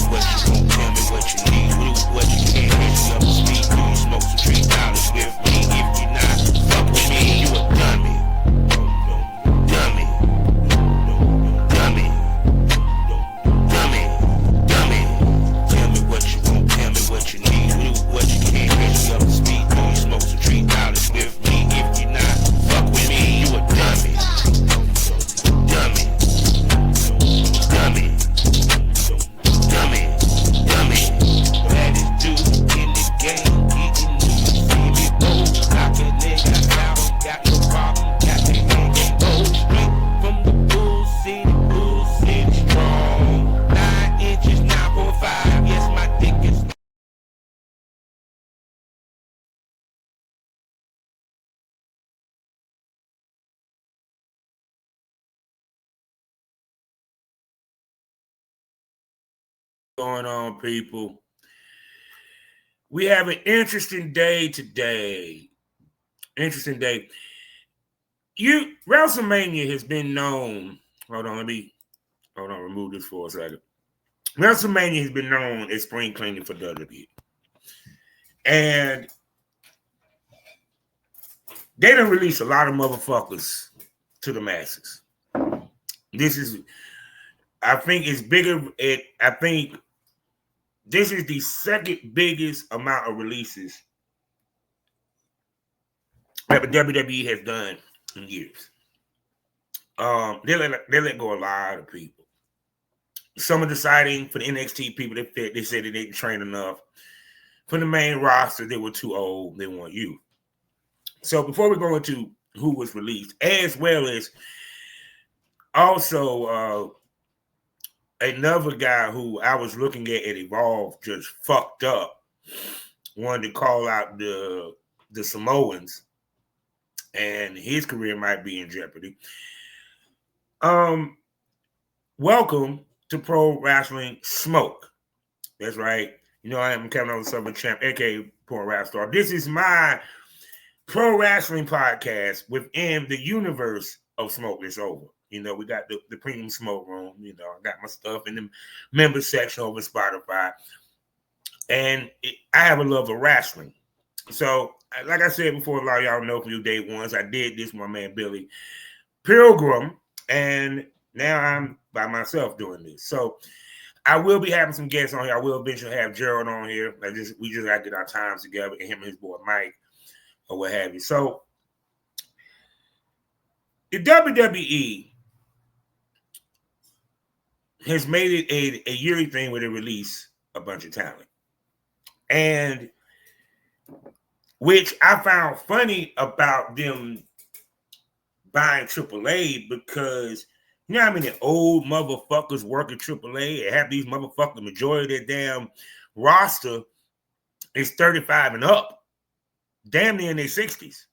what you want, tell me what you need. Do what you can, hit me up to speed. Do you smoke some $3 with me? If you not, fuck with me, you a dummy. Dummy. Dummy. Dummy. Dummy. Tell me what you want, tell me what you need. Do what you can, hit me up to speed. Do you smoke some $3 with me? If you not, fuck with me, you a dummy. Dummy. Dummy. Dummy. Dummy. That is dude in the game, getting new. See me roll, knock a nigga out. Got no problem, got the nigga go straight from the Bull City strong. 9 inches, 9.5. Yes, my dick is. Going on, people? We have an interesting day today. Interesting day. WrestleMania has been known. Remove this for a second. WrestleMania has been known as spring cleaning for WWE. And they done release a lot of motherfuckers to the masses. I think this is the second biggest amount of releases that the WWE has done in years. They let go a lot of people. Some are deciding for the NXT people they said they didn't train enough. For the main roster, they were too old. They want you. So before we go into who was released, as well as also another guy who I was looking at Evolve just fucked up, wanted to call out the Samoans, and his career might be in jeopardy. Welcome to Pro Wrestling Smoke. That's right. You know I am Kevin over Southern Champ, aka Pro Wrestling Star. This is my pro wrestling podcast within the universe of Smoke This Over. You know, we got the premium smoke room. You know, I got my stuff in the member section over Spotify. And I have a love of wrestling. So, like I said before, a lot of y'all know from your day ones, I did this with my man Billy Pilgrim. And now I'm by myself doing this. So, I will be having some guests on here. I will eventually have Gerald on here. We just got to get our times together, and him and his boy Mike or what have you. So, the WWE has made it a yearly thing where they release a bunch of talent. And which I found funny about them buying AAA because you know how many old motherfuckers work at AAA and have these motherfuckers, majority of their damn roster is 35 and up, damn near in their 60s.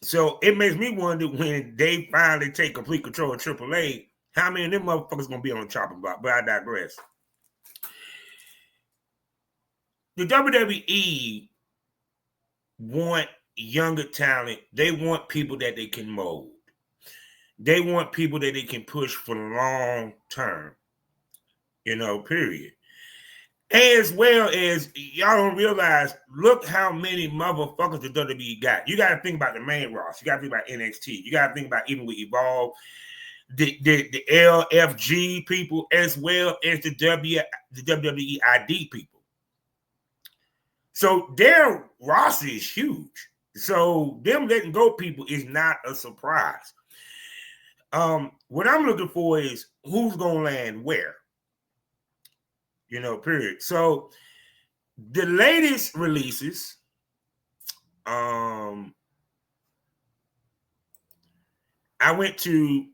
So it makes me wonder when they finally take complete control of AAA, how many of them motherfuckers gonna be on the chopping block? But I digress. The WWE want younger talent. They want people that they can mold. They want people that they can push for the long term. You know, period. As well as y'all don't realize, look how many motherfuckers the WWE got. You got to think about the main roster. You got to think about NXT. You got to think about even with Evolve, the LFG people, as well as the WWE ID people. So their roster is huge. So them letting go people is not a surprise. What I'm looking for is who's gonna land where. You know, period. So the latest releases, I went to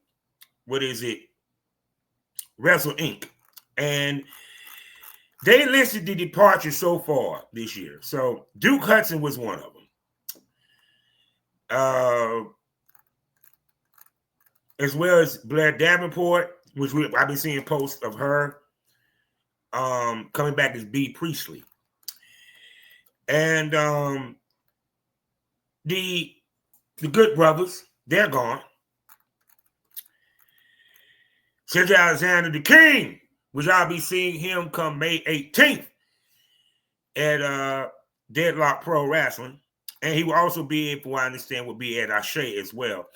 Wrestle Inc. And they listed the departures so far this year. So Duke Hudson was one of them. As well as Blair Davenport, which I've been seeing posts of her coming back as B. Priestley. And the Good Brothers, they're gone. Cedric Alexander, the King, which I'll be seeing him come May 18th at Deadlock Pro Wrestling. And he will also be, from what I understand, will be at Ashe as well.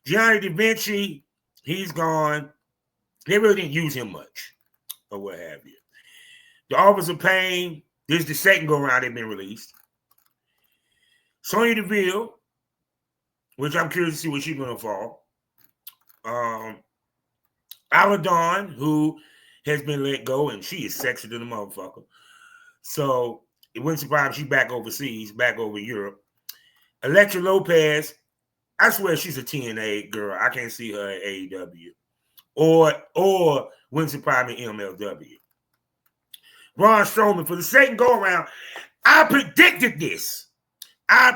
Gianni Da Vinci, he's gone. They really didn't use him much, or what have you. The Office of Pain, this is the second go-around they've been released. Sonya Deville, which I'm curious to see where she's going to fall. Aladon, who has been let go, and she is sexy to the motherfucker. So it wouldn't surprise me she's back overseas, back over Europe. Elektra Lopez, I swear she's a TNA girl. I can't see her at AEW. Or wouldn't surprise me MLW. Braun Strowman, for the second go-around, I predicted this. I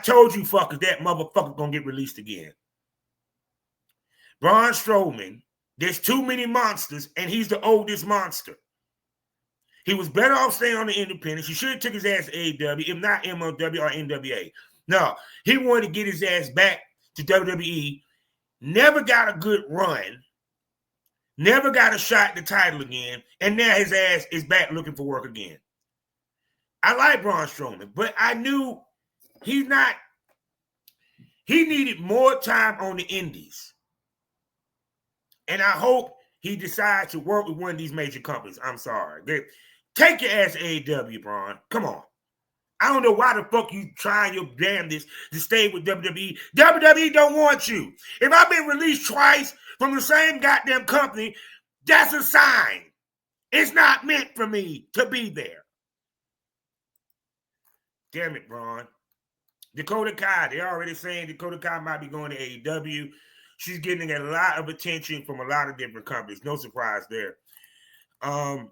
told you fuckers that motherfucker gonna get released again. Braun Strowman, there's too many monsters, and he's the oldest monster. He was better off staying on the independents. He should have took his ass to AEW, if not MLW or NWA. No, he wanted to get his ass back to WWE. Never got a good run. Never got a shot at the title again. And now his ass is back looking for work again. I like Braun Strowman, but I knew he needed more time on the indies. And I hope he decides to work with one of these major companies. I'm sorry. Take your ass to AEW, Braun. Come on. I don't know why the fuck you trying your damnedest to stay with WWE. WWE don't want you. If I've been released twice from the same goddamn company, that's a sign. It's not meant for me to be there. Damn it, Braun. Dakota Kai, they're already saying Dakota Kai might be going to AEW. She's getting a lot of attention from a lot of different companies. No surprise there. Shayna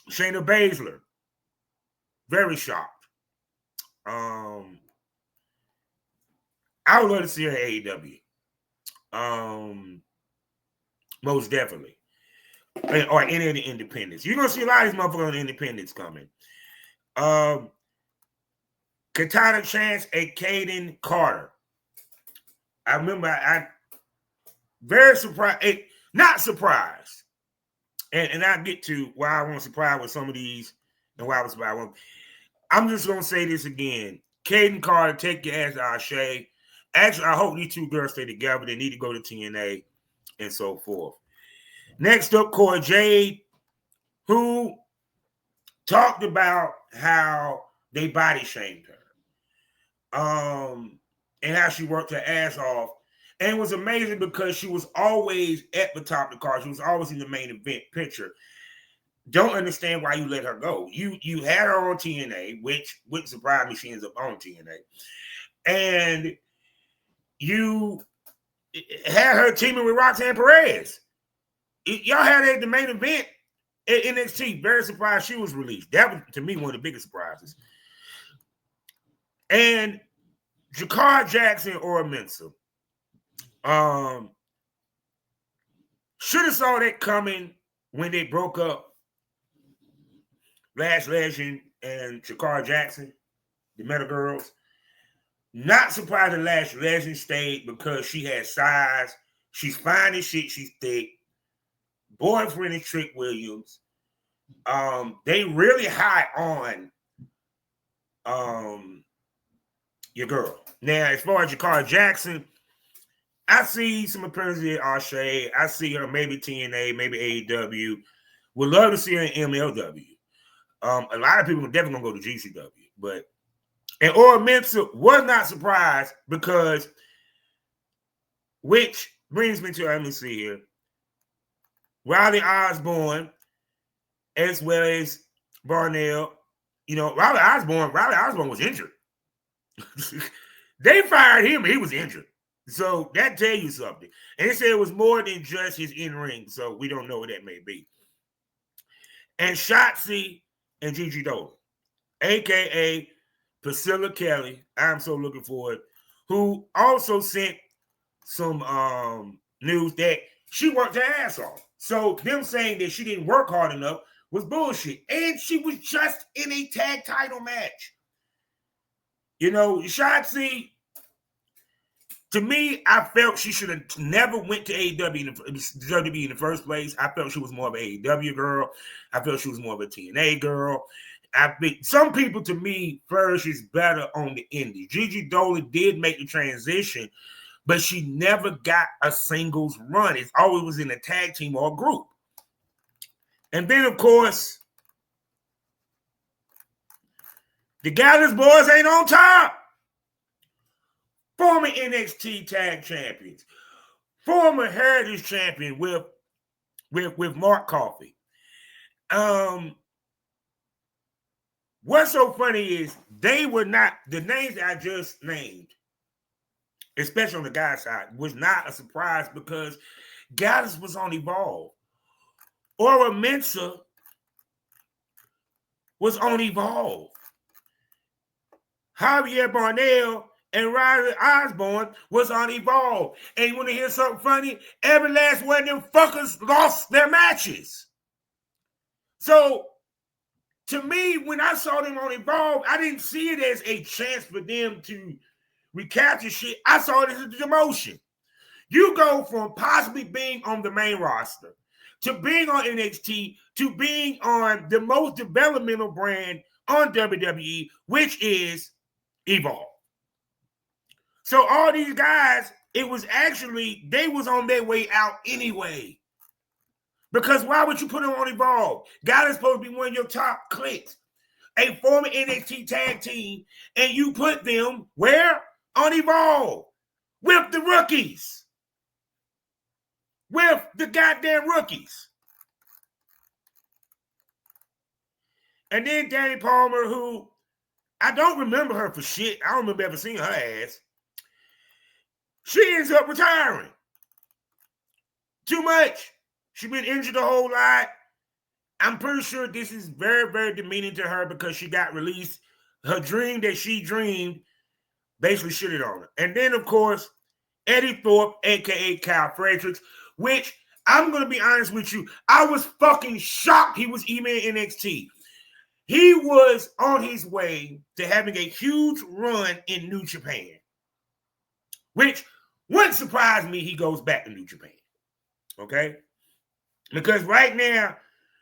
Baszler, very shocked. I would love to see her at AEW. Most definitely. Or any of the independents. You're going to see a lot of these motherfuckers on the independents coming. Katana Chance and Caden Carter. I remember I very surprised, not surprised. And I get to why I wasn't surprised with some of these and why I was surprised. I'm just going to say this again. Caden Carter, take your ass to Ashe. Actually, I hope these two girls stay together. They need to go to TNA and so forth. Next up, Cora Jade, who talked about how they body shamed her. And how she worked her ass off. And it was amazing because she was always at the top of the card. She was always in the main event picture. Don't understand why you let her go. You had her on TNA, which wouldn't surprise me she ends up on TNA. And you had her teaming with Roxanne Perez. Y'all had her at the main event at NXT. Very surprised she was released. That was, to me, one of the biggest surprises. And Jakar Jackson or Mensah. Should have saw that coming when they broke up Lash Legend and Jakar Jackson, the Meta Girls. Not surprised that Lash Legend stayed because she had size. She's fine as shit. She's thick. Boyfriend is Trick Williams. They really high on your girl. Now, as far as Jakar Jackson, I see some appearances at Ashe. I see her maybe TNA, maybe AEW. Would love to see her in MLW. A lot of people are definitely gonna go to GCW, and Ora Mensah was not surprised because, which brings me to, let me see here, Riley Osborne, as well as Barnell. You know, Riley Osborne was injured. They fired him, and he was injured. So that tell you something. And they said it was more than just his in-ring, so we don't know what that may be. And Shotzi and Gigi Dolan, a.k.a. Priscilla Kelly, I'm so looking forward, who also sent some news that she worked her ass off. So them saying that she didn't work hard enough was bullshit. And she was just in a tag title match. You know, Shotzi, To me, I felt she should have never went to AEW in the first place. I felt she was more of an AEW girl. I felt she was more of a TNA girl. I think some people, to me, flourishes better on the indie. Gigi Dolan did make the transition, but she never got a singles run. It always was in a tag team or a group. And then, of course, the Gallus boys ain't on top. Former NXT tag champions, former Heritage champion with Mark Coffey. What's so funny is they were not, the names that I just named, especially on the guy's side, was not a surprise because Gallus was on Evolve. Ora Mensah was on Evolve. Javier Barnell and Riley Osborne was on Evolve. And you want to hear something funny? Every last one of them fuckers lost their matches. So, to me, when I saw them on Evolve, I didn't see it as a chance for them to recapture shit. I saw it as a demotion. You go from possibly being on the main roster to being on NXT to being on the most developmental brand on WWE, which is Evolve. So all these guys, it was actually, they was on their way out anyway. Because why would you put them on Evolve? God is supposed to be one of your top clicks. A former NXT tag team, and you put them where? On Evolve. With the rookies. With the goddamn rookies. And then Danny Palmer, who I don't remember her for shit. I don't remember ever seeing her ass. She ends up retiring. Too much. She's been injured a whole lot. I'm pretty sure this is very, very demeaning to her because she got released. Her dream that she dreamed basically shitted on her. And then, of course, Eddie Thorpe, a.k.a. Kyle Fredericks, which I'm going to be honest with you, I was fucking shocked he was even in NXT. He was on his way to having a huge run in New Japan, which wouldn't surprise me he goes back to New Japan, okay? Because right now,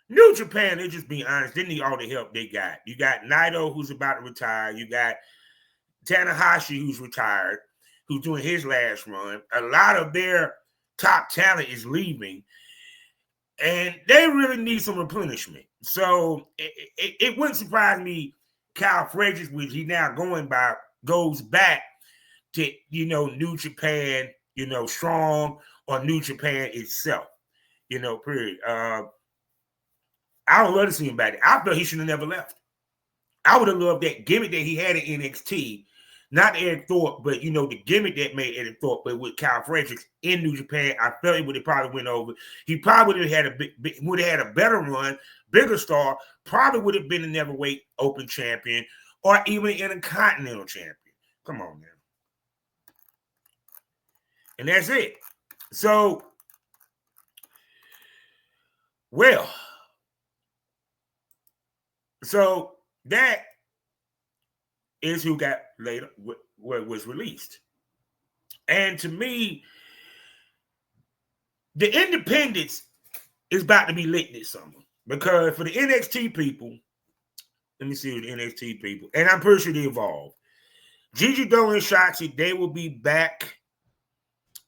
New Japan, they're just being honest, they need all the help they got. You got Naito, who's about to retire. You got Tanahashi, who's retired, who's doing his last run. A lot of their top talent is leaving, and they really need some replenishment. So it wouldn't surprise me Kyle Fredericks, which he now going by, goes back to, New Japan, Strong, or New Japan itself, period. I would love to see him back there. I felt he should have never left. I would have loved that gimmick that he had in NXT, not Eric Thorpe, but, the gimmick that made Eric Thorpe, but with Kyle Fredericks in New Japan, I felt he would have probably went over. He probably would have had a better run, bigger star, probably would have been a Neverweight Open champion or even an Intercontinental champion. Come on, man. And that's it. So, that is who got later, what was released. And to me, the independence is about to be lit this summer. Because for the NXT people, let me see what the NXT people, and I'm pretty sure they Evolve. Gigi Dolan and Shotzi, they will be back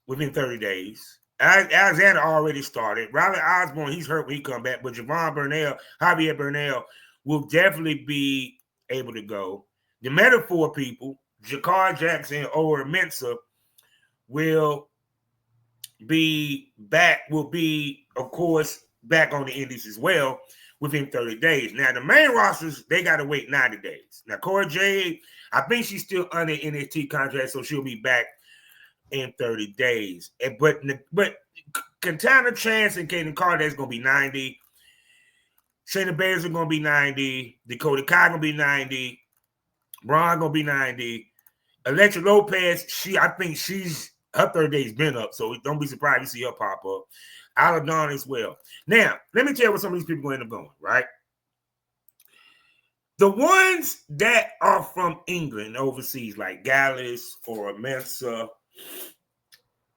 within 30 days. Alexander already started. Riley Osborne, he's hurt when he come back, but Javier Bernal will definitely be able to go. The Metaphor people, Jakar Jackson or Mensah, will be, of course, back on the indies as well within 30 days. Now, the main rosters, they got to wait 90 days. Now, Cora Jade, I think she's still under NXT contract, so she'll be back in 30 days. But Katana Chance and Kaden Carter is going to be 90. Shayna Baszler are going to be 90. Dakota Kai going to be 90. Braun going to be 90. Elektra Lopez, I think her 30 days been up, so don't be surprised you see her pop up. Aladon as well. Now, let me tell you what some of these people going to end up going, right? The ones that are from England overseas, like Gallus or Mensah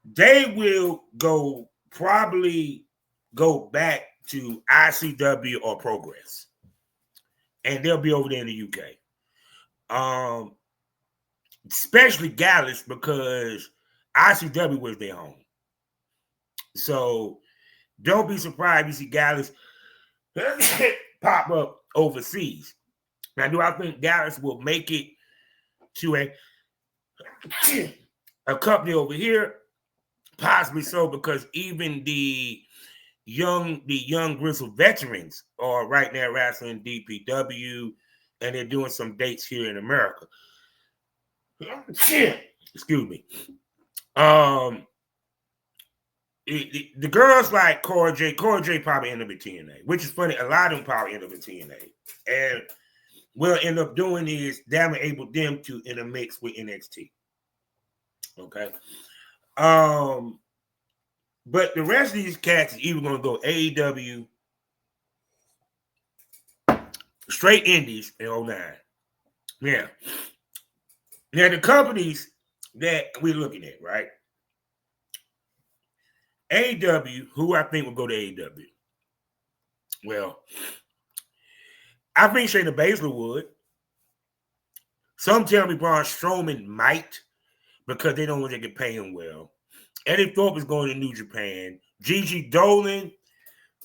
they will probably go back to ICW or Progress. And they'll be over there in the UK. Especially Gallus, because ICW was their home. So don't be surprised if you see Gallus pop up overseas. Now, do I think Gallus will make it to a company over here? Possibly so, because even the young Gristle veterans are right now wrestling DPW, and they're doing some dates here in America. Excuse me. The girls like Cora J probably end up in TNA, which is funny. A lot of them probably end up in TNA, and we'll end up doing is that will enable them to intermix with NXT. Okay. But the rest of these cats is either going to go AEW, straight indies in 09. Yeah. Now, the companies that we're looking at, right? AEW, who I think will go to AEW? Well, I think Shayna Baszler would. Some tell me Braun Strowman might, because they don't want to get paying well. Eddie Thorpe is going to New Japan. Gigi Dolan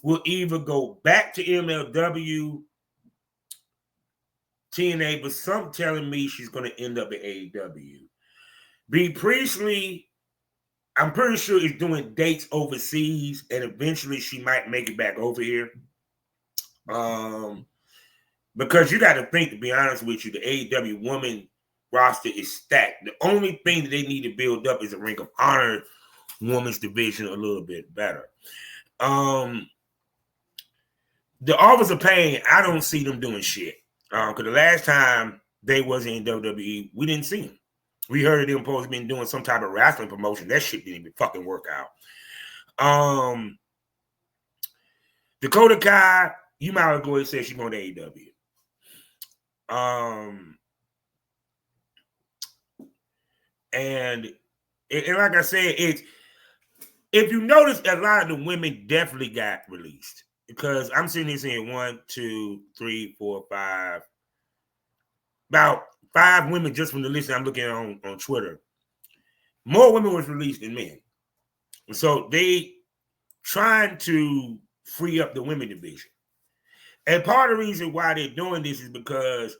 will either go back to MLW, TNA, but some telling me she's going to end up at AEW. Bea Priestley, I'm pretty sure is doing dates overseas, and eventually she might make it back over here. Because you got to think, to be honest with you, the AEW woman roster is stacked. The only thing that they need to build up is a Ring of Honor women's division a little bit better. The Authors of Pain, I don't see them doing shit. Because the last time they was in WWE, we didn't see them. We heard of them supposed to be doing some type of wrestling promotion. That shit didn't even fucking work out. Dakota Kai, you might as well go ahead and say she's going to AEW. And like I said, if you notice, a lot of the women definitely got released, because I'm sitting here saying 1, 2, 3, 4, 5, about 5 women just from the list I'm looking at on Twitter. More women was released than men, so they trying to free up the women division. And part of the reason why they're doing this is because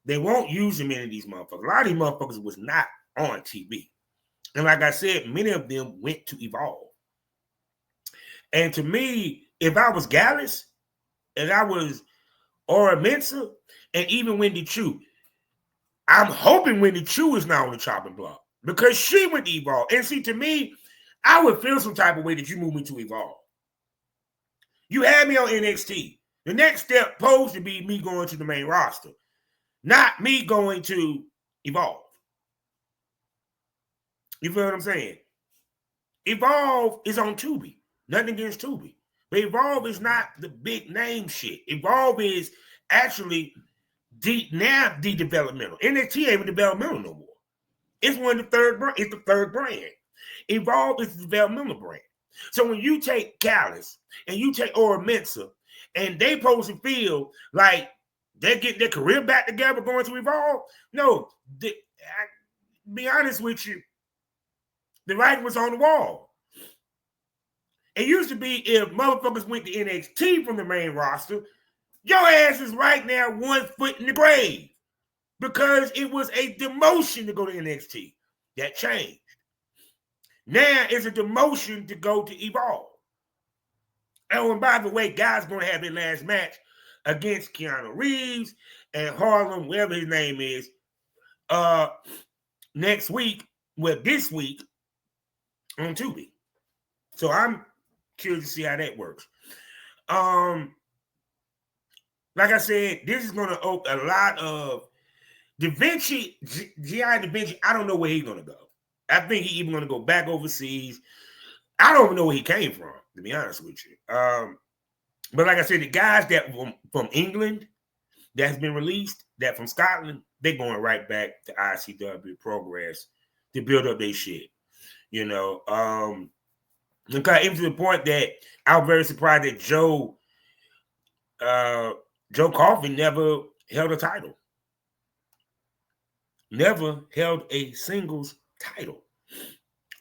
they won't use them in these motherfuckers. A lot of these motherfuckers was not on TV. And like I said, many of them went to Evolve. And to me, if I was Gallus, and I was Aura Mensah, and even Wendy Chu, I'm hoping Wendy Chu is not on the chopping block, because she went to Evolve. And see, to me, I would feel some type of way that you move me to Evolve. You had me on NXT. The next step supposed to be me going to the main roster, not me going to Evolve. You feel what I'm saying? Evolve is on Tubi. Nothing against Tubi. But Evolve is not the big name shit. Evolve is actually developmental. NXT ain't developmental no more. It's the third brand. Evolve is the developmental brand. So when you take Callis and you take Aura Mensah, and they supposed to feel like they're getting their career back together going to Evolve, no, be honest with you, the writing was on the wall. It used to be if motherfuckers went to NXT from the main roster, your ass is right now 1 foot in the grave, because it was a demotion to go to NXT. That changed. Now it's a demotion to go to Evolve. Oh, and by the way, Guy's going to have their last match against Keanu Reeves and Harlem, whatever his name is, next week, this week on Tubi. So I'm curious to see how that works. Like I said, this is going to open a lot of Da Vinci, G.I. Da Vinci. I don't know where he's going to go. I think he's even going to go back overseas. I don't even know where he came from, to be honest with you. But like I said, the guys that from England that's been released, that from Scotland, they're going right back to ICW Progress to build up their shit. you know. Because even to the point that I was very surprised that Joe Coffey never held a title. Never held a singles title.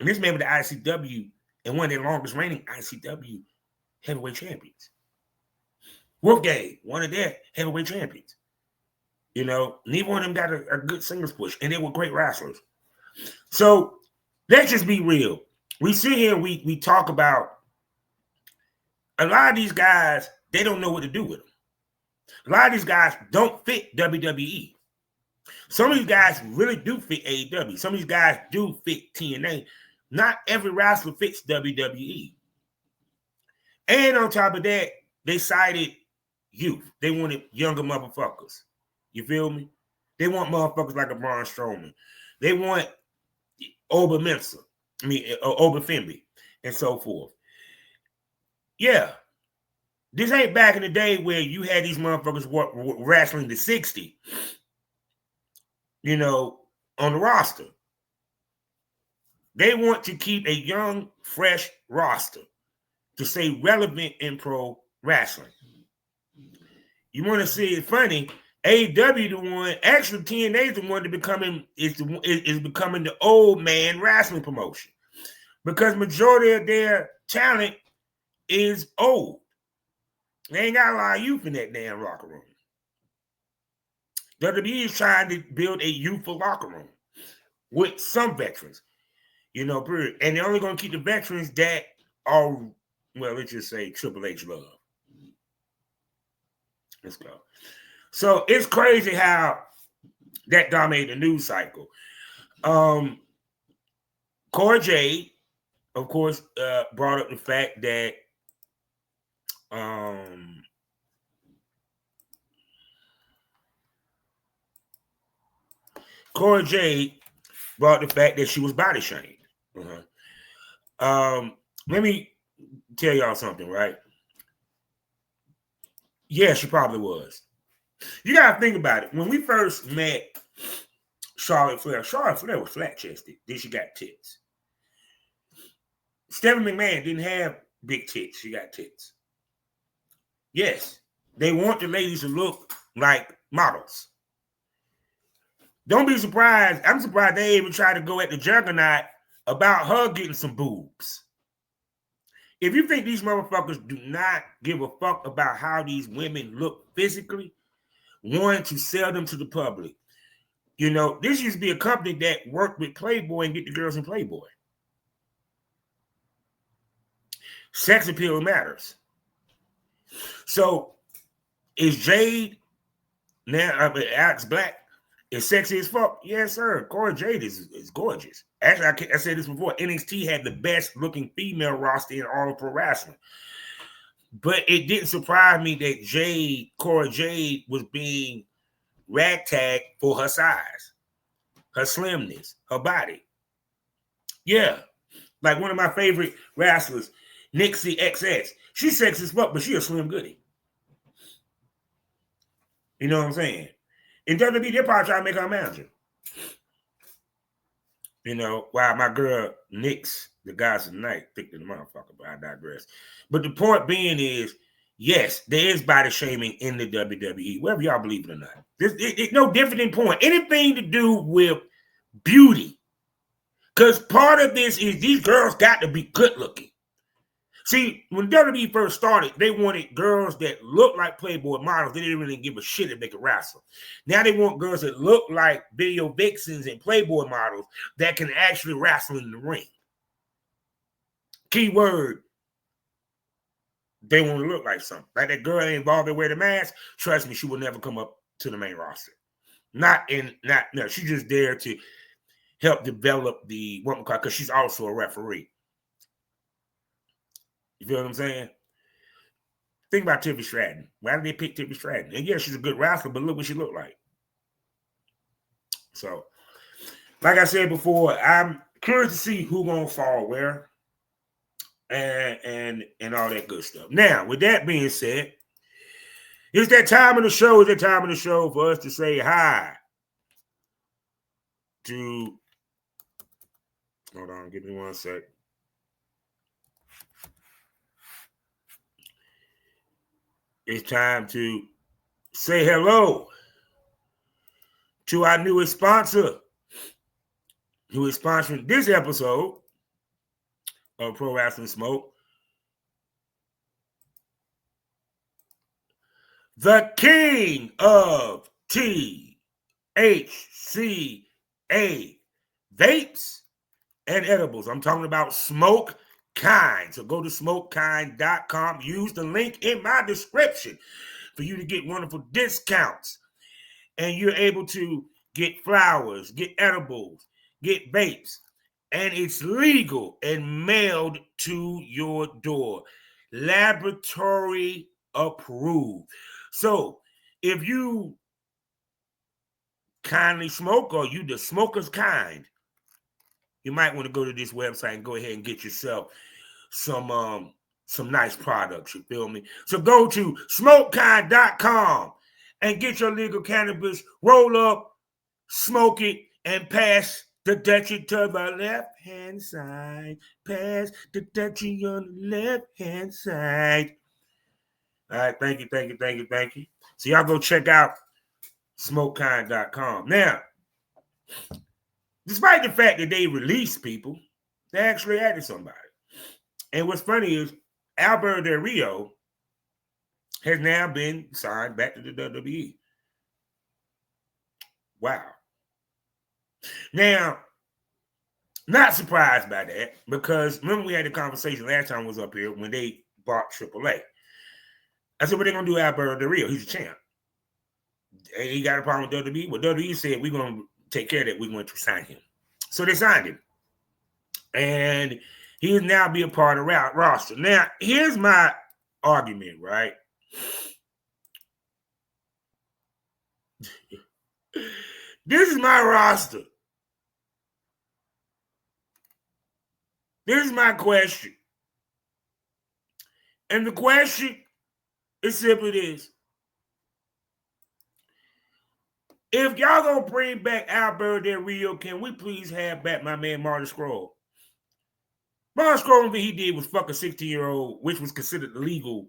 And this man with the ICW and one of the longest reigning ICW heavyweight champions. Wolfgang, one of their heavyweight champions. You know, neither one of them got a good singles push, and they were great wrestlers. So let's just be real. We sit here and we talk about a lot of these guys, they don't know what to do with them. A lot of these guys don't fit WWE. Some of these guys really do fit AEW. Some of these guys do fit TNA. Not every wrestler fits WWE. And on top of that, they cited youth. They wanted younger motherfuckers. You feel me? They want motherfuckers like a Braun Strowman. They want Oba Fimby, and so forth. Yeah. This ain't back in the day where you had these motherfuckers wrestling to 60, you know, on the roster. They want to keep a young, fresh roster to stay relevant in pro wrestling. You want to see it funny? AEW the one, actually TNA is the one that is becoming the old man wrestling promotion because majority of their talent is old. They ain't got a lot of youth in that damn locker room. WWE is trying to build a youthful locker room with some veterans, you know, period. And they're only going to keep the veterans that are, well, let's just say Triple H love. Let's go. So it's crazy how that dominated the news cycle. Cora Jade, of course, brought up the fact that Cora Jade brought the fact that she was body shamed. Let me tell y'all something, right? Yeah, she probably was. You gotta think about it. When we first met Charlotte Flair was flat-chested. Then she got tits. Stephanie McMahon didn't have big tits. She got tits. Yes, they want the ladies to look like models. Don't be surprised. I'm surprised they even tried to go at the Juggernaut about her getting some boobs. If you think these motherfuckers do not give a fuck about how these women look physically, wanting to sell them to the public, you know, this used to be a company that worked with Playboy and get the girls in Playboy. Sex appeal matters. So, is Jade now, Alex Black, is sexy as fuck? Yes, sir. Cora Jade is gorgeous. Actually, I said this before. NXT had the best looking female roster in all of pro wrestling. But it didn't surprise me that Cora Jade was being ragtagged for her size, her slimness, her body. Yeah. Like one of my favorite wrestlers, Nixie XS. She's sexy as fuck, but she a slim goodie. You know what I'm saying? In WWE, they're probably trying to make her a manager. You know, while my girl Nix, the guys tonight, thick to the motherfucker, but I digress. But the point being is, yes, there is body shaming in the WWE, whether y'all believe it or not. It's no different than porn. Anything to do with beauty. Because part of this is these girls got to be good looking. See, when WWE first started, they wanted girls that looked like Playboy models. They didn't really give a shit if they could wrestle. Now they want girls that look like video vixens and Playboy models that can actually wrestle in the ring. Keyword, they want to look like something. Like that girl ain't involved in wear the mask. Trust me, she will never come up to the main roster. No, she's just there to help develop the woman card because she's also a referee. You feel what I'm saying? Think about Tiffany Stratton. Why did they pick Tiffany Stratton? And yeah, she's a good wrestler, but look what she looked like. So, like I said before, I'm curious to see who's gonna fall where and all that good stuff. Now, with that being said, it's that time of the show. It's that time of the show for us to say hi to Hold on, give me 1 sec. It's time to say hello to our newest sponsor, who is sponsoring this episode of Pro Wrestling Smoke. The king of THCA vapes and edibles. I'm talking about SmokeKind. So go to SmokeKind.com. Use the link in my description for you to get wonderful discounts. And you're able to get flowers, get edibles, get vapes. And it's legal and mailed to your door. Laboratory approved. So if you kindly smoke or you the smoker's kind, you might want to go to this website and go ahead and get yourself some nice products, you feel me? So go to SmokeKind.com and get your legal cannabis, roll up, smoke it, and pass the Dutchie to the left-hand side. Pass the Dutchie on the left-hand side. All right, thank you. So y'all go check out SmokeKind.com. Now, despite the fact that they released people, they actually added somebody. And what's funny is Alberto Del Rio has now been signed back to the WWE. Wow. Now, not surprised by that, because remember we had the conversation last time I was up here when they bought AAA. I said, what are they going to do with Alberto Del Rio? He's a champ. And he got a problem with WWE. Well, WWE said, we're going to take care of that. We're going to sign him. So they signed him. And he will now be a part of roster. Now, here's my argument, right? This is my roster. This is my question. And the question is simply this. If y'all gonna bring back Alberto Del Rio, can we please have back my man Marty Scurll? Marty Scurll, what he did was fuck a 16-year-old, which was considered illegal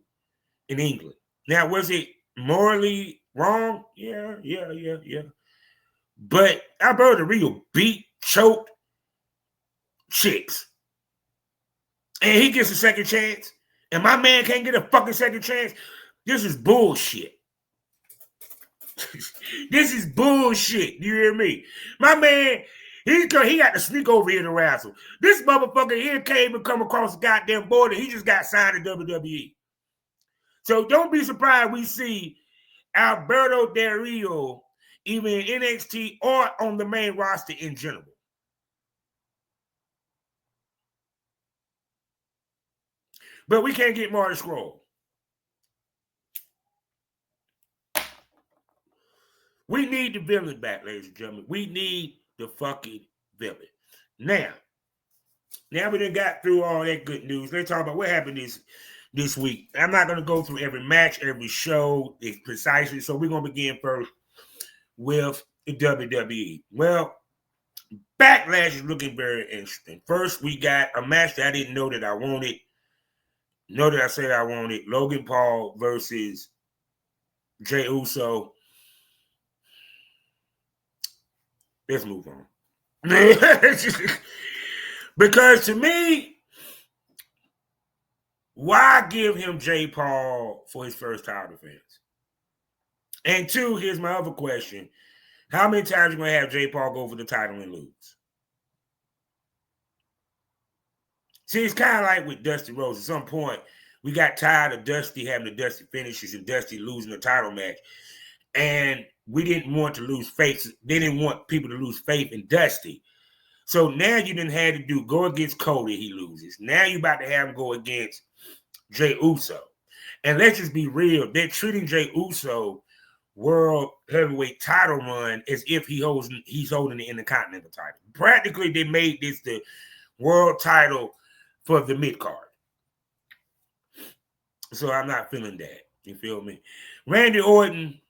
in England. Now, was it morally wrong? Yeah. But Alberto Del Rio beat, choked chicks. And he gets a second chance. And my man can't get a fucking second chance. This is bullshit. This is bullshit. You hear me? My man, he got to sneak over here to wrestle. This motherfucker here came and come across the goddamn border. He just got signed to WWE. So don't be surprised we see Alberto Del Rio either in NXT or on the main roster in general. But we can't get Marty Scurll. We need the villain back, ladies and gentlemen. We need the fucking villain. Now we done got through all that good news. Let's talk about what happened this week. I'm not going to go through every match, every show precisely. So we're going to begin first with the WWE. Well, Backlash is looking very interesting. First, we got a match that I didn't know that I wanted. Know that I said I wanted. Logan Paul versus Jey Uso. Let's move on. Because to me, why give him Jay Paul for his first title defense? And two, here's my other question. How many times are you going to have Jay Paul go for the title and lose? See, it's kind of like with Dusty Rhodes. At some point, we got tired of Dusty having the Dusty finishes and Dusty losing the title match. And we didn't want to lose faith. They didn't want people to lose faith in Dusty. So now you didn't have to go against Cody, he loses. Now you're about to have him go against Jey Uso. And let's just be real. They're treating Jey Uso world heavyweight title run as if he's holding the Intercontinental title. Practically, they made this the world title for the mid-card. So I'm not feeling that. You feel me? Randy Orton,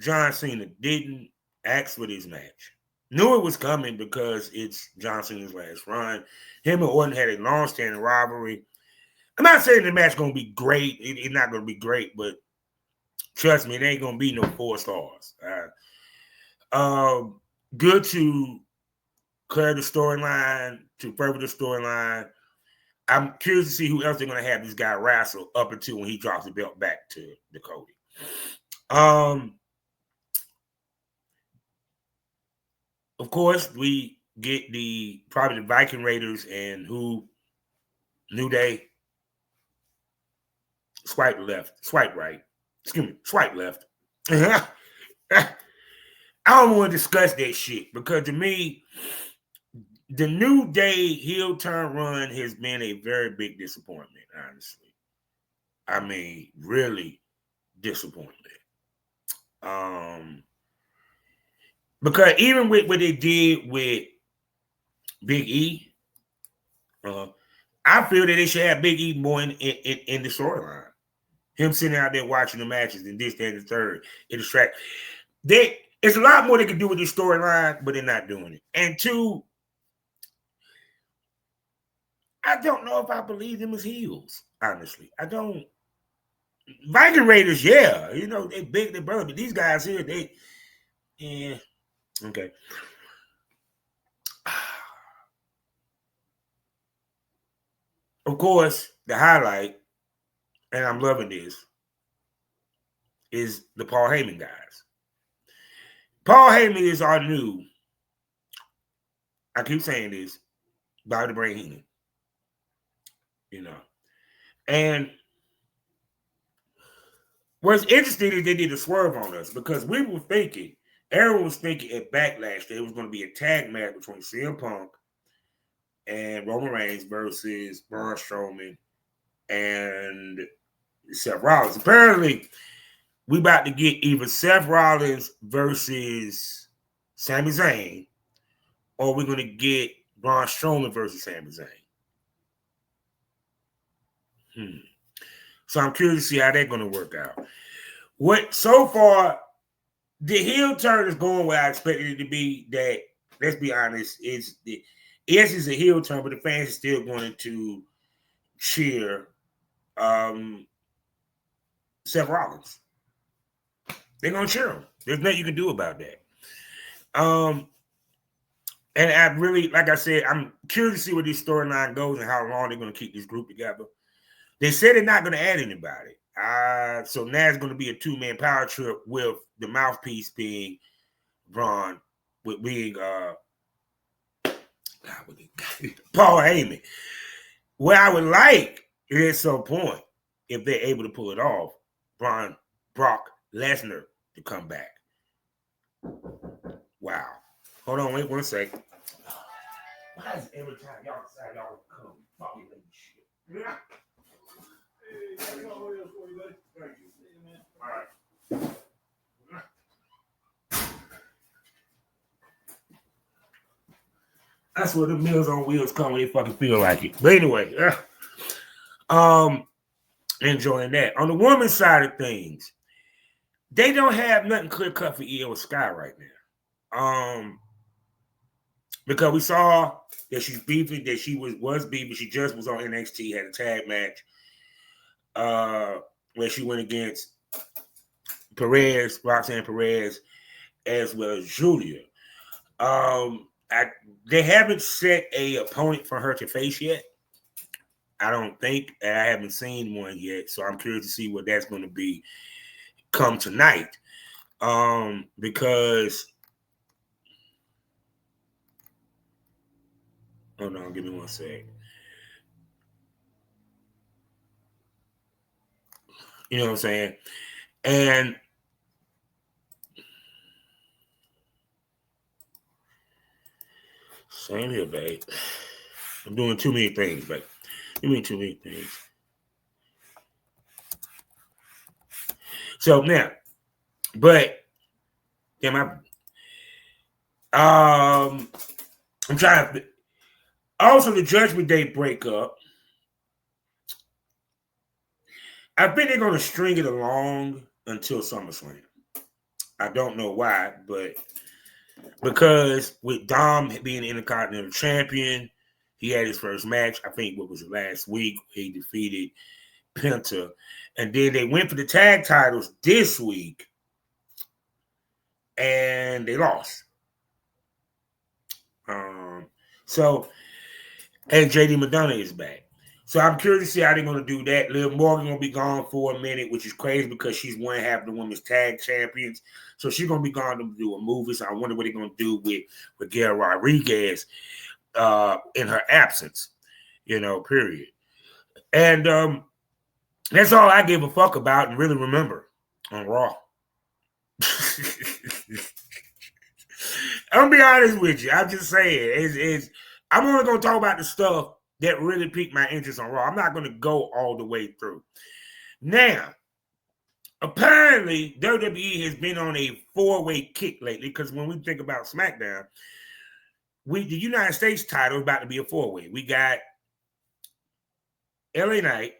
John Cena didn't ask for this match. Knew it was coming because it's John Cena's last run. Him and Orton had a long-standing rivalry. I'm not saying the match going to be great. It's not going to be great, but trust me, it ain't going to be no 4 stars. Good to clear the storyline, to further the storyline. I'm curious to see who else they're going to have this guy wrestle up until when he drops the belt back to Cody. Of course, we get probably the Viking Raiders and who New Day. Swipe right. Excuse me, swipe left. I don't want to discuss that shit because to me, the New Day heel turn run has been a very big disappointment, honestly. I mean, really disappointment. Because even with what they did with Big E, I feel that they should have Big E more in the storyline. Him sitting out there watching the matches and this, that, and the third. It distracts. It's a lot more they can do with this storyline, but they're not doing it. And 2, I don't know if I believe them as heels, honestly. I don't. Viking Raiders, yeah. You know, they big, they brother, but these guys here, okay. Of course, the highlight, and I'm loving this, is the Paul Heyman guys. Paul Heyman is our new, I keep saying this, Bobby the Brain Heenan. You know. And what's interesting is they did a swerve on us because we were thinking, everyone was thinking at Backlash that it was going to be a tag match between CM Punk and Roman Reigns versus Braun Strowman and Seth Rollins. Apparently, we about to get either Seth Rollins versus Sami Zayn, or we're going to get Braun Strowman versus Sami Zayn. So I'm curious to see how they're going to work out. What so far, the heel turn is going where I expected it to be. That, let's be honest, it's a heel turn, but the fans are still going to cheer Seth Rollins. They're going to cheer him. There's nothing you can do about that. And I really, like I said, I'm curious to see where this storyline goes and how long they're going to keep this group together. They said they're not going to add anybody. So now it's going to be a 2-man power trip with the mouthpiece being Braun, with being Paul Heyman. What I would like is at some point, if they're able to pull it off, Brock Lesnar to come back. Wow. Hold on, wait 1 second. Why is every time y'all decide y'all come fucking late shit? Yeah. Hey, all right. That's where the Meals on Wheels come when they fucking feel like it. But anyway, enjoying that. On the women's side of things, they don't have nothing clear cut for Io Sky right now. Because we saw that she's beefing, that she was beefing. She just was on NXT, had a tag match where she went against Roxanne Perez, as well as Julia. They haven't set a opponent for her to face yet. I don't think, and I haven't seen one yet, so I'm curious to see what that's going to be come tonight. Because hold on, give me 1 sec. You know what I'm saying? And same here, babe. I'm doing too many things, babe. You mean too many things. So now, but damn, I'm trying to. Also, the Judgment Day breakup. I think they're going to string it along until SummerSlam. I don't know why, but because with Dom being Intercontinental Champion, he had his first match. I think what was it last week? He defeated Penta, and then they went for the tag titles this week, and they lost. So, and JD Madonna is back. So I'm curious to see how they're going to do that. Liv Morgan going to be gone for a minute, which is crazy because she's one half of the women's tag champions. So she's going to be gone to do a movie. So I wonder what they're going to do with Miguel Rodriguez in her absence, period. And that's all I give a fuck about and really remember on Raw. I'm going to be honest with you. I'm just saying. I'm only going to talk about the stuff that really piqued my interest on Raw. I'm not going to go all the way through. Now, apparently, WWE has been on a 4-way kick lately because when we think about SmackDown, the United States title is about to be a 4-way. We got LA Knight,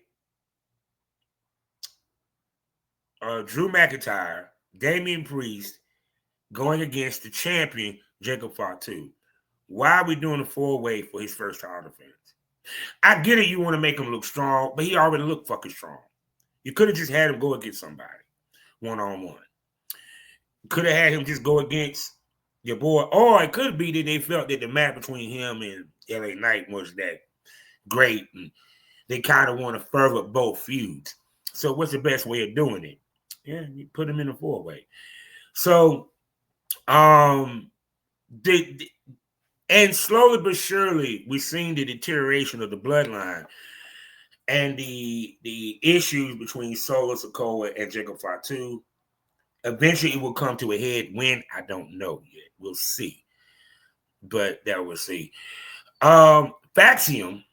Drew McIntyre, Damian Priest going against the champion, Jacob Fatu. Why are we doing a 4-way for his first title defense? I get it, you want to make him look strong, but he already looked fucking strong. You could have just had him go against somebody one-on-one. Could have had him just go against your boy, or it could be that they felt that the match between him and LA Knight was that great, and they kind of want to further both feuds. So what's the best way of doing it? Yeah, you put him in a 4-way. So, and slowly but surely, we've seen the deterioration of the bloodline and the issues between Solo Sikoa and Jacob Fatu. Eventually, it will come to a head. When? I don't know yet. We'll see. But that we'll see. Faxium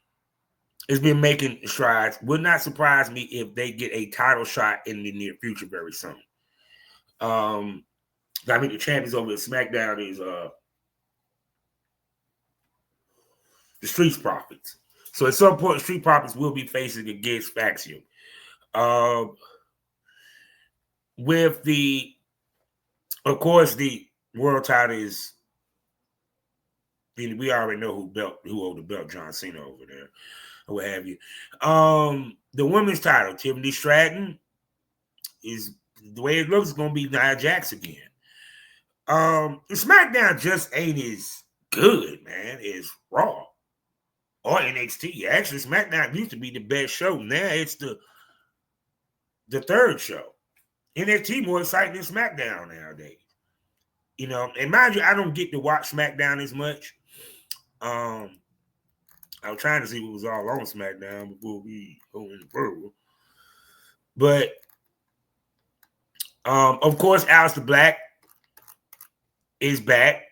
has been making strides. Would not surprise me if they get a title shot in the near future very soon. I think the champions over at SmackDown is the Street Profits. So at some point, Street Profits will be facing against Faxium. With of course, the world title is, we already know who owed the belt, John Cena over there, or what have you. The women's title, Tiffany Stratton, is the way it looks, going to be Nia Jax again. SmackDown just ain't as good, man, as Raw or NXT. Actually, SmackDown used to be the best show. Now it's the third show. NXT more exciting than SmackDown nowadays. And mind you, I don't get to watch SmackDown as much. I was trying to see what was all on SmackDown before we go into further. But, of course, Aleister Black is back.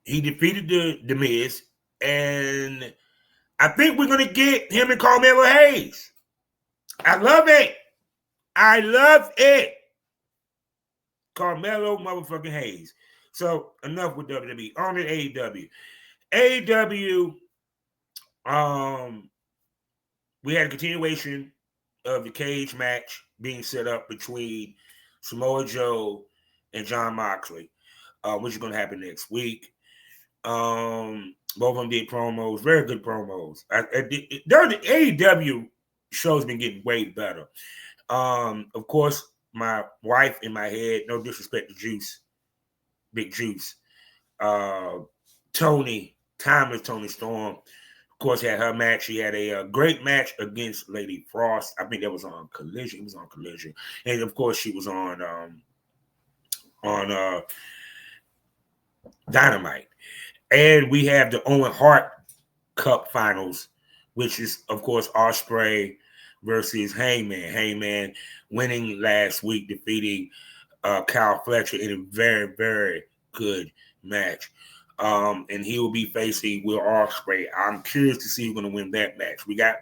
He defeated the Miz. And I think we're going to get him and Carmelo Hayes. I love it. Carmelo motherfucking Hayes. So enough with WWE. On to AEW. We had a continuation of the cage match being set up between Samoa Joe and Jon Moxley, which is going to happen next week. Both of them did promos, very good promos. The AEW show's been getting way better. Of course, my wife in my head, no disrespect to Juice, Big Juice, Toni Storm, of course, had her match. She had a great match against Lady Frost. I think that was on Collision. It was on Collision. And, of course, she was on Dynamite. And we have the Owen Hart Cup Finals, which is, of course, Ospreay versus Hangman. Hangman winning last week, defeating Kyle Fletcher in a very, very good match. And he will be facing Will Ospreay. I'm curious to see who's going to win that match. We got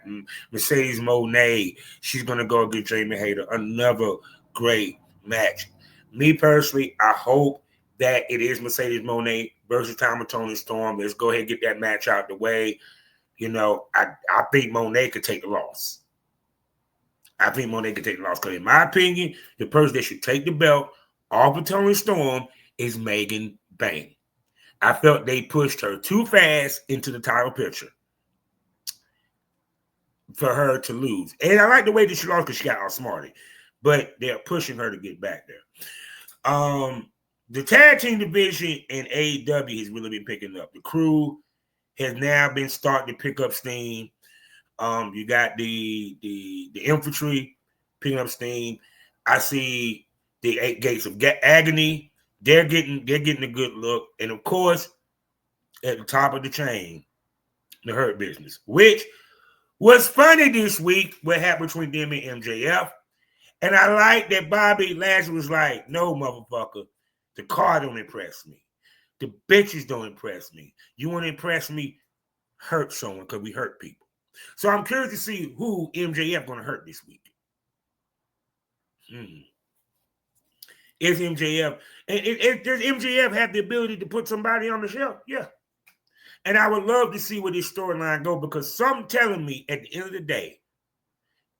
Mercedes Moné. She's going to go against Jamie Hayter. Another great match. Me personally, I hope that it is Mercedes Moné versus Toni Storm. Let's go ahead and get that match out the way. I think Moné could take the loss. Because in my opinion, the person that should take the belt off of Toni Storm is Megan Bayne. I felt they pushed her too fast into the title picture for her to lose. And I like the way that she lost because she got outsmarted. But they're pushing her to get back there. The tag team division in AEW has really been picking up. The Crew has now been starting to pick up steam. You got the Infantry picking up steam. I see the 8 Gates of Agony. They're getting a good look. And of course, at the top of the chain, the Hurt Business, which was funny this week, what happened between them and MJF. And I like that Bobby Lashley was like, no, motherfucker, the car don't impress me. The bitches don't impress me. You want to impress me? Hurt someone, because we hurt people. So I'm curious to see who MJF going to hurt this week. Is MJF, and does MJF have the ability to put somebody on the shelf? Yeah. And I would love to see where this storyline go, because something telling me at the end of the day,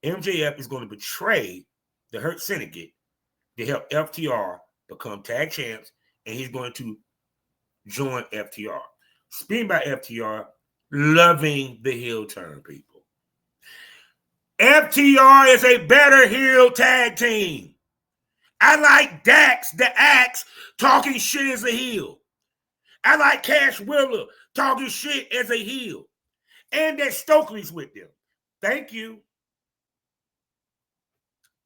MJF is going to betray the Hurt Syndicate to help FTR become tag champs, and he's going to join FTR. Speaking about FTR, loving the heel turn, people. FTR is a better heel tag team. I like Dax, the Axe, talking shit as a heel. I like Cash Wheeler talking shit as a heel. And that Stokely's with them. Thank you.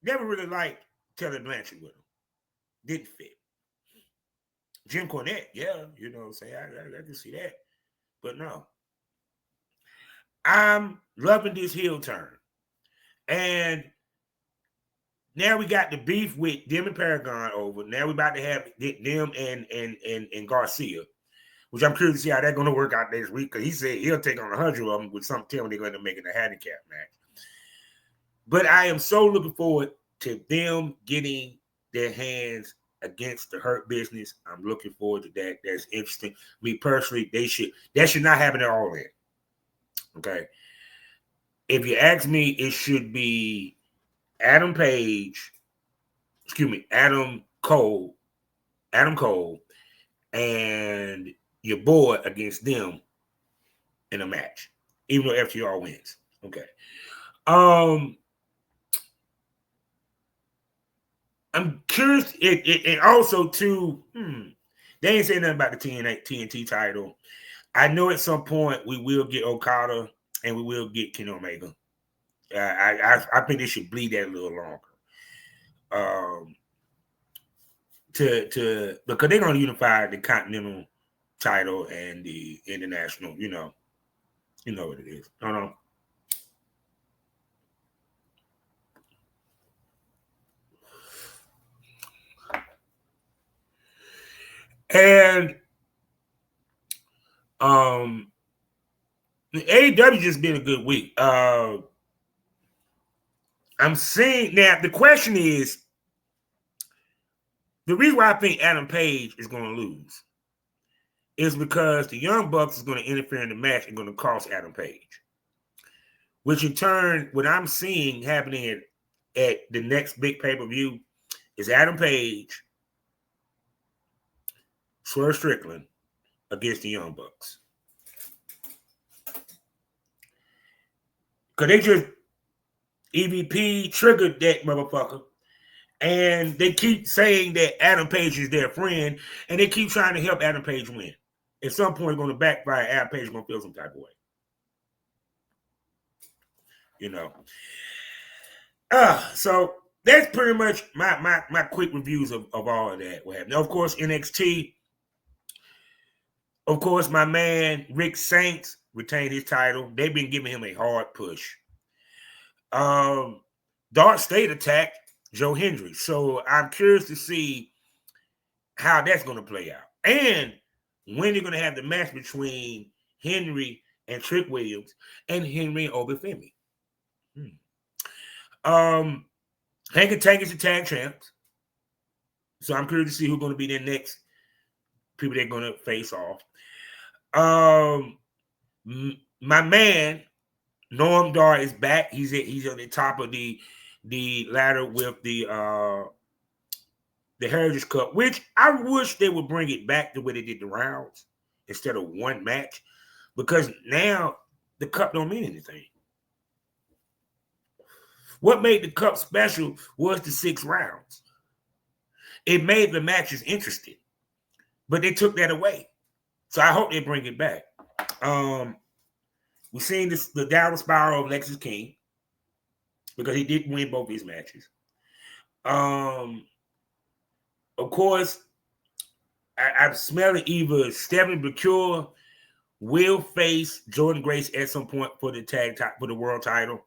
Never really liked Tully Blanchard with him. Didn't fit. Jim Cornette, yeah, you know what I'm saying? I can see that. But no. I'm loving this heel turn. And now we got the beef with them and Paragon over. Now we're about to have them and Garcia, which I'm curious to see how that's going to work out next week, because he said he'll take on 100 of them with some telling they're going to make it a handicap match. But I am so looking forward to them getting their hands against the Hurt Business. I'm looking forward to that. That's interesting. Me personally, that should not happen at all in. Okay. If you ask me, it should be Adam Cole, and your boy against them in a match, even though FTR wins. Okay. I'm curious, and also too, they ain't saying nothing about the TNT title. I know at some point we will get Okada and we will get Kenny Omega. I think they should bleed that a little longer. Because they're gonna unify the Continental title and the International. You know what it is. I don't know. And the AEW just been a good week. I'm saying now the question is, the reason why I think Adam Page is going to lose is because the Young Bucks is going to interfere in the match and going to cost Adam Page. Which in turn, what I'm seeing happening at the next big pay-per-view is Adam Page, Swerve Strickland against the Young Bucks. Because they just EVP triggered that motherfucker. And they keep saying that Adam Page is their friend, and they keep trying to help Adam Page win. At some point, it's going to backfire. Adam Page is going to feel some type of way. You know. So that's pretty much my quick reviews of all of that. Now, of course, NXT. Of course, my man Rick Saints retained his title. They've been giving him a hard push. Dark State attacked Joe Hendry. So I'm curious to see how that's going to play out. And when they're going to have the match between Henry and Trick Williams and Henry and Obafemi. Hank and Tank is the tag champs. So I'm curious to see who's going to be their next people they're going to face off. My man, Noam Dar is back. He's on the top of the ladder with the the Heritage Cup, which I wish they would bring it back the way they did the rounds instead of one match, because now the cup don't mean anything. What made the cup special was the 6 rounds. It made the matches interesting, but they took that away. So I hope they bring it back. We've seen the downward spiral of Lexis King because he did win both these matches. Of course, I'm smelling either Stephanie Bacure will face Jordan Grace at some point for the world title.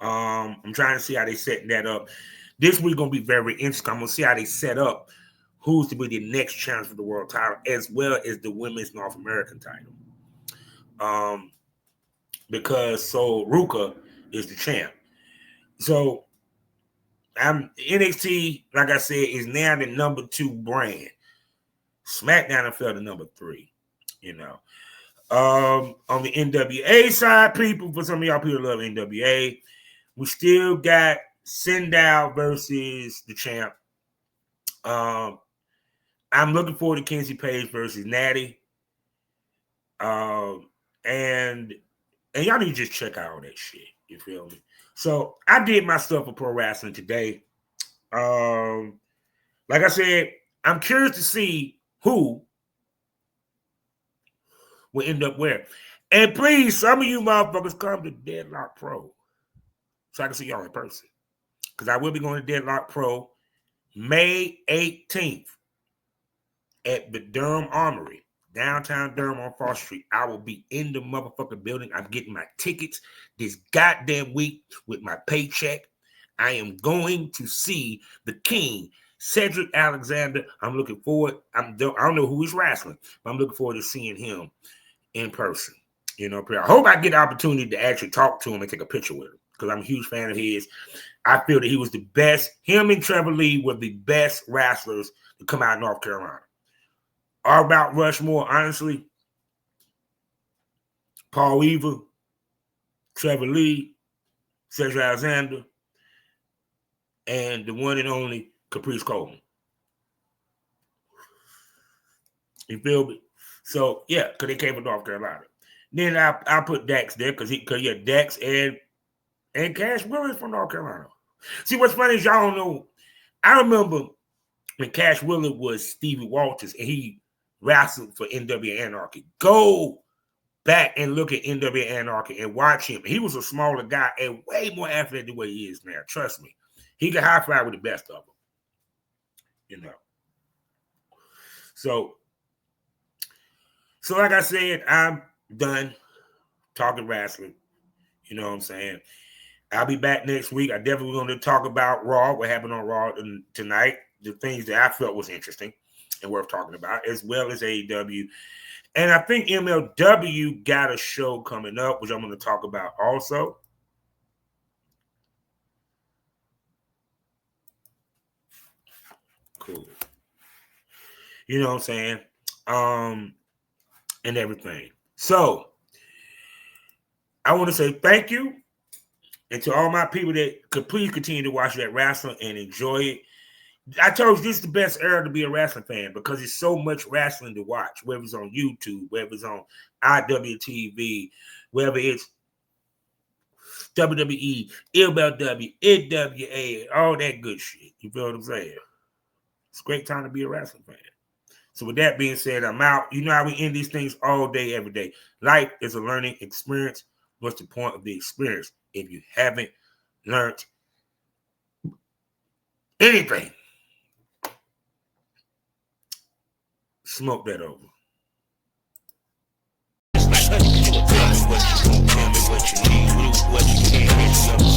I'm trying to see how they set that up. This week's gonna be very interesting. I'm gonna see how they set up who's to be the next challenge for the world title, as well as the women's North American title. Because Ruka is the champ. So NXT, like I said, is now the number 2 brand. SmackDown fell to number 3, you know. On the NWA side, people, for some of y'all people love NWA, we still got Sandow versus the champ. I'm looking forward to Kenzie Page versus Natty. And y'all need to just check out all that shit. You feel me? So I did my stuff for pro wrestling today. Like I said, I'm curious to see who will end up where. And please, some of you motherfuckers come to Deadlock Pro so I can see y'all in person. Because I will be going to Deadlock Pro May 18th at the Durham Armory, downtown Durham on 4th Street. I will be in the motherfucking building. I'm getting my tickets this goddamn week with my paycheck. I am going to see the King, Cedric Alexander. I'm looking forward. I don't know who he's wrestling, but I'm looking forward to seeing him in person. You know, I hope I get the opportunity to actually talk to him and take a picture with him, because I'm a huge fan of his. I feel that he was the best. Him and Trevor Lee were the best wrestlers to come out of North Carolina. All about Rushmore, honestly, Paul Weaver, Trevor Lee, Cedric Alexander, and the one and only Caprice Coleman. You feel me? So, yeah, because they came from North Carolina. Then I put Dax there because Dax and Cash Williams from North Carolina. See, what's funny is y'all don't know. I remember when Cash Williams was Stevie Walters and he wrestled for NWA Anarchy. Go back and look at NWA Anarchy and watch him. He was a smaller guy and way more athletic the way he is now. Trust me. He can high five with the best of them. You know. So like I said, I'm done talking wrestling. You know what I'm saying? I'll be back next week. I definitely going to talk about Raw, what happened on Raw tonight, the things that I felt was interesting and worth talking about, as well as AEW. And I think MLW got a show coming up, which I'm going to talk about also. Cool. You know what I'm saying? And everything. So, I want to say thank you. And to all my people that could please continue to watch that wrestling and enjoy it. I told you this is the best era to be a wrestling fan because there's so much wrestling to watch, whether it's on YouTube, whether it's on IWTV, whether it's WWE, MLW, NWA, all that good shit. You feel what I'm saying? It's a great time to be a wrestling fan. So with that being said, I'm out. You know how we end these things all day, every day. Life is a learning experience. What's the point of the experience if you haven't learned anything? Smoke that over. What you need, what you can't.